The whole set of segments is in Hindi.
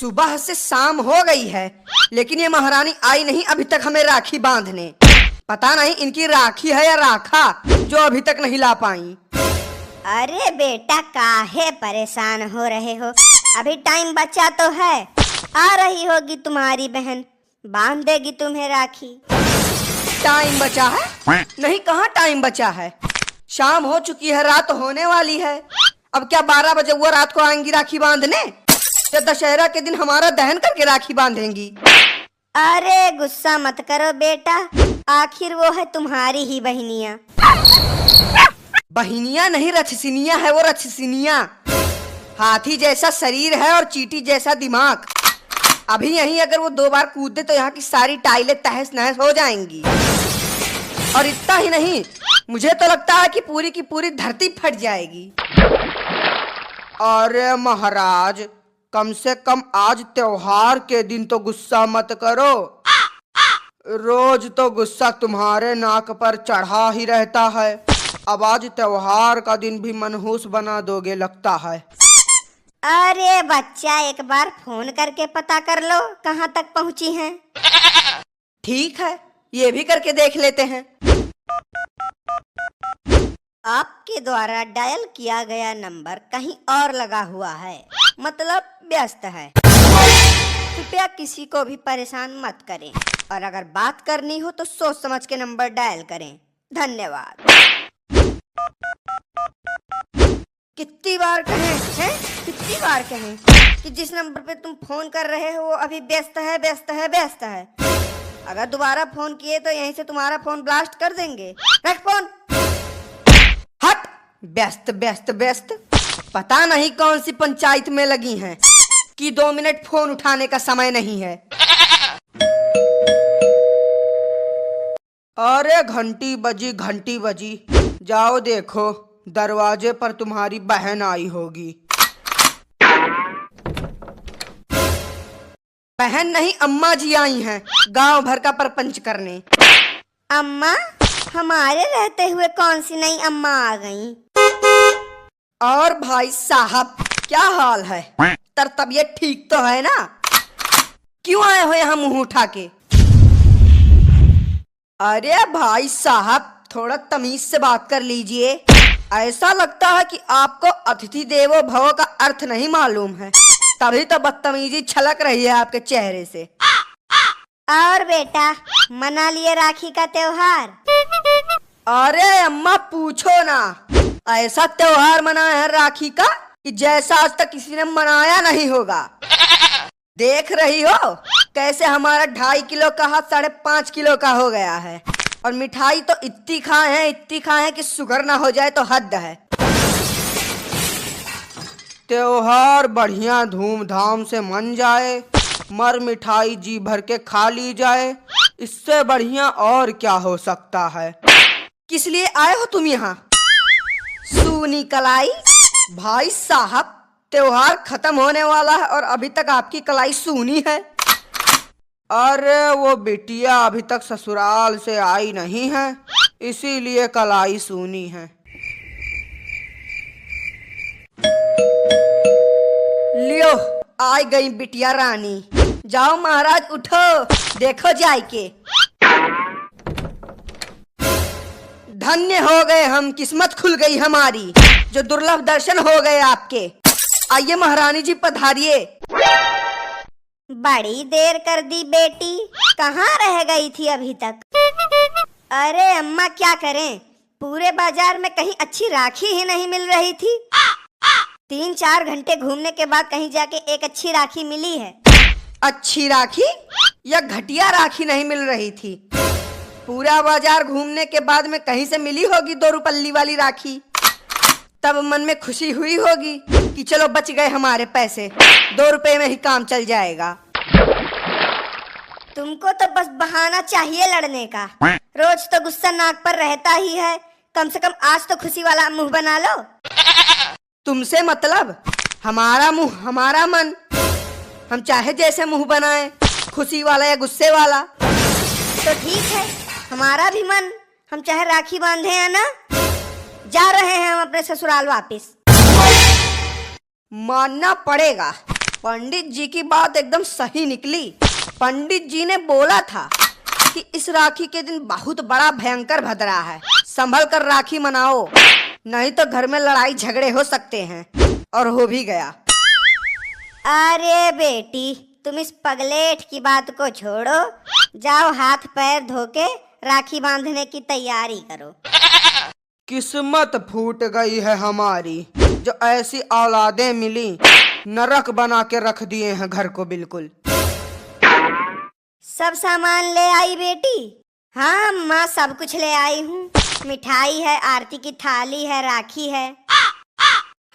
सुबह से शाम हो गई है, लेकिन ये महारानी आई नहीं अभी तक हमें राखी बांधने। पता नहीं इनकी राखी है या राखा जो अभी तक नहीं ला पाई। अरे बेटा, काहे परेशान हो रहे हो? अभी टाइम बचा तो है। आ रही होगी तुम्हारी बहन, बांध देगी तुम्हें राखी। टाइम बचा है? नहीं, कहाँ टाइम बचा है। शाम हो चुकी है, रात होने वाली है। अब क्या 12 बजे वो रात को आएंगी राखी बांधने, या दशहरा के दिन हमारा दहन करके राखी बांधेंगी? अरे गुस्सा मत करो बेटा, आखिर वो है तुम्हारी ही बहनिया। बहनिया नहीं, रछसिनिया है वो, रछसिनिया। हाथी जैसा शरीर है और चींटी जैसा दिमाग। अभी यहीं अगर वो 2 बार कूद दे तो यहाँ की सारी टाइलें तहस नहस हो जाएंगी। और इतना ही नहीं, मुझे तो लगता है कि पूरी की पूरी धरती फट जाएगी। अरे महाराज, कम से कम आज त्योहार के दिन तो गुस्सा मत करो। रोज तो गुस्सा तुम्हारे नाक पर चढ़ा ही रहता है। अब आज त्योहार का दिन भी मनहूस बना दोगे लगता है। अरे बच्चा, एक बार फोन करके पता कर लो कहाँ तक पहुँची हैं। ठीक है, ये भी करके देख लेते हैं। आपके द्वारा डायल किया गया नंबर कहीं और लगा हुआ है, मतलब व्यस्त है। कृपया किसी को भी परेशान मत करें, और अगर बात करनी हो तो सोच समझ के नंबर डायल करें। धन्यवाद। कितनी बार कहें हैं? कितनी बार कहें कि जिस नंबर पे तुम फोन कर रहे हो वो अभी व्यस्त है, व्यस्त है, व्यस्त है। अगर दोबारा फोन किए तो यहीं से तुम्हारा फोन ब्लास्ट कर देंगे। रख फोन। हट! व्यस्त व्यस्त व्यस्त, पता नहीं कौन सी पंचायत में लगी हैं कि 2 मिनट फोन उठाने का समय नहीं है। अरे घंटी बजी, घंटी बजी। जाओ देखो, दरवाजे पर तुम्हारी बहन आई होगी। बहन नहीं, अम्मा जी आई हैं गांव भर का परपंच करने। अम्मा? हमारे रहते हुए कौन सी नई अम्मा आ गई? और भाई साहब, क्या हाल है? तबीयत ठीक तो है ना? क्यों आए हो यहाँ मुंह उठा के? अरे भाई साहब, थोड़ा तमीज से बात कर लीजिए। ऐसा लगता है कि आपको अतिथि देवो भव का अर्थ नहीं मालूम है, तभी तो बदतमीजी छलक रही है आपके चेहरे से। और बेटा, मना लिए राखी का त्योहार? अरे अम्मा पूछो ना, ऐसा त्योहार मनाया है राखी का कि जैसा आज तक किसी ने मनाया नहीं होगा। देख रही हो कैसे हमारा 2.5 किलो का हाथ 5.5 किलो का हो गया है, और मिठाई तो इतनी खाए हैं कि शुगर ना हो जाए तो हद है। त्योहार बढ़िया धूमधाम से मन जाए, मर मिठाई जी भर के खा ली जाए, इससे बढ़िया और क्या हो सकता है। किस लिए आए हो तुम यहाँ? सूनी कलाई? भाई साहब, त्योहार खत्म होने वाला है और अभी तक आपकी कलाई सूनी है। अरे वो बिटिया अभी तक ससुराल से आई नहीं है, इसीलिए कलाई सूनी है। लियो, आ गई बिटिया रानी। जाओ महाराज, उठो, देखो जाय के। धन्य हो गए हम, किस्मत खुल गई हमारी, जो दुर्लभ दर्शन हो गए आपके। आइए महारानी जी, पधारिए। बड़ी देर कर दी बेटी, कहाँ रह गई थी अभी तक? अरे अम्मा, क्या करें, पूरे बाजार में कहीं अच्छी राखी ही नहीं मिल रही थी। 3-4 घंटे घूमने के बाद कहीं जाके एक अच्छी राखी मिली है। अच्छी राखी या घटिया राखी नहीं मिल रही थी? पूरा बाजार घूमने के बाद में कहीं से मिली होगी 2 रुपल्ली वाली राखी। तब मन में खुशी हुई होगी कि चलो बच गए हमारे पैसे, 2 रुपए में ही काम चल जाएगा। तुमको तो बस बहाना चाहिए लड़ने का। रोज तो गुस्सा नाक पर रहता ही है, कम से कम आज तो खुशी वाला मुंह बना लो। तुमसे मतलब? हमारा मुंह हमारा मन, हम चाहे जैसे मुंह बनाए, खुशी वाला या गुस्से वाला। तो ठीक है, हमारा भी मन, हम चाहे राखी बांधे या ना। जा रहे हैं हम अपने ससुराल वापिस। मानना पड़ेगा, पंडित जी की बात एकदम सही निकली। पंडित जी ने बोला था कि इस राखी के दिन बहुत बड़ा भयंकर भदरा है, संभल कर राखी मनाओ, नहीं तो घर में लड़ाई झगड़े हो सकते हैं। और हो भी गया। अरे बेटी, तुम इस पगलेट की बात को छोड़ो, जाओ हाथ पैर धो के राखी बांधने की तैयारी करो। किस्मत फूट गई है हमारी, जो ऐसी औलादें मिली, नरक बना के रख दिए हैं घर को बिल्कुल। सब सामान ले आई बेटी? हाँ माँ, सब कुछ ले आई हूँ। मिठाई है, आरती की थाली है, राखी है।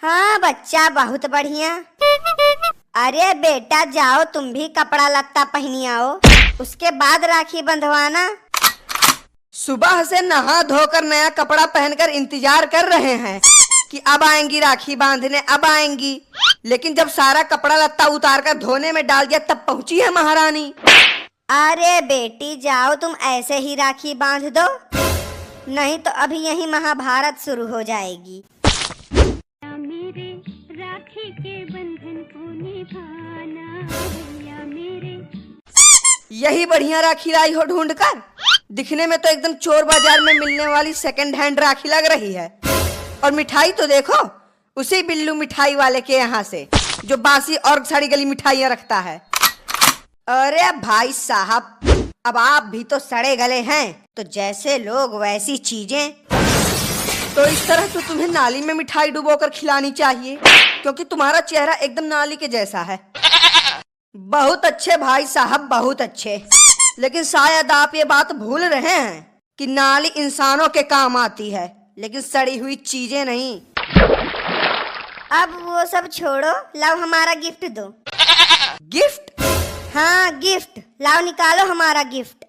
हाँ बच्चा, बहुत बढ़िया। अरे बेटा जाओ, तुम भी कपड़ा लत्ता पहनी आओ, उसके बाद राखी बंधवाना। सुबह से नहा धोकर नया कपड़ा पहनकर इंतजार कर रहे हैं कि अब आएंगी राखी बांधने, अब आएंगी। लेकिन जब सारा कपड़ा लत्ता उतार कर धोने में डाल दिया तब पहुंची है महारानी। अरे बेटी जाओ, तुम ऐसे ही राखी बांध दो, नहीं तो अभी यही महाभारत शुरू हो जाएगी। मेरे राखी के बंधन को निभाना भैया मेरे। यही बढ़िया राखी लाई हो ढूंढकर। दिखने में तो एकदम चोर बाजार में मिलने वाली सेकंड हैंड राखी लग रही है। और मिठाई तो देखो, उसी बिल्लू मिठाई वाले के यहाँ से, जो बासी और सड़ी गली मिठाइयाँ रखता है। अरे भाई साहब, अब आप भी तो सड़े गले हैं, तो जैसे लोग वैसी चीजें। तो इस तरह तो तुम्हें नाली में मिठाई डुबोकर खिलानी चाहिए, क्योंकि तुम्हारा चेहरा एकदम नाली के जैसा है। बहुत अच्छे भाई साहब, बहुत अच्छे। लेकिन शायद आप ये बात भूल रहे हैं कि नाली इंसानों के काम आती है, लेकिन सड़ी हुई चीजें नहीं। अब वो सब छोड़ो, लाओ हमारा गिफ्ट दो। गिफ्ट? हाँ गिफ्ट, लाओ निकालो हमारा गिफ्ट।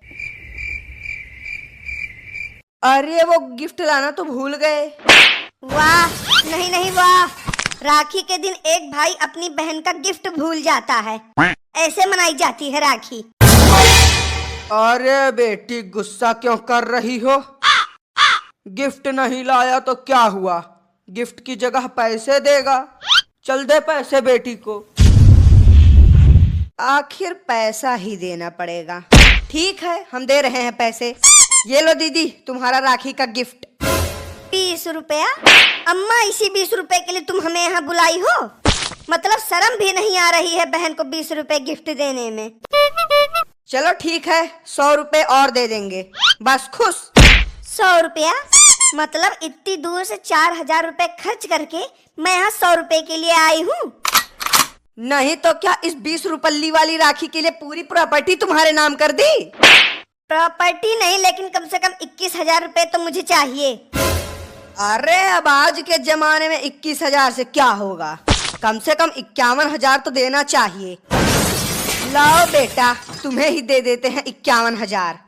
अरे वो गिफ्ट लाना तो भूल गए। वाह, नहीं नहीं वाह, राखी के दिन एक भाई अपनी बहन का गिफ्ट भूल जाता है। ऐसे मनाई जाती है राखी। अरे बेटी, गुस्सा क्यों कर रही हो? गिफ्ट नहीं लाया तो क्या हुआ? गिफ्ट की जगह पैसे देगा। चल दे पैसे बेटी को। आखिर पैसा ही देना पड़ेगा। ठीक है, हम दे रहे हैं पैसे। ये लो दीदी, तुम्हारा राखी का गिफ्ट। 20 रुपया? अम्मा, इसी 20 रुपए के लिए तुम हमें यहाँ बुलाई हो? मतलब शर्म भी नहीं आ रही है बहन को 20 रुपए गिफ्ट देने में? चलो ठीक है, 100 रुपए और दे देंगे, बस खुश। 100 रुपया? मतलब इतनी दूर से 4000 रुपए खर्च करके मैं यहाँ 100 रुपए के लिए आई हूँ? नहीं तो क्या इस 20 रुपल्ली वाली राखी के लिए पूरी प्रॉपर्टी तुम्हारे नाम कर दी? प्रॉपर्टी नहीं, लेकिन कम से कम 21,000 रुपए तो मुझे चाहिए। अरे अब आज के जमाने में 21,000 से क्या होगा? कम से कम 51,000 तो देना चाहिए। लाओ बेटा, तुम्हें ही दे देते हैं 51,000।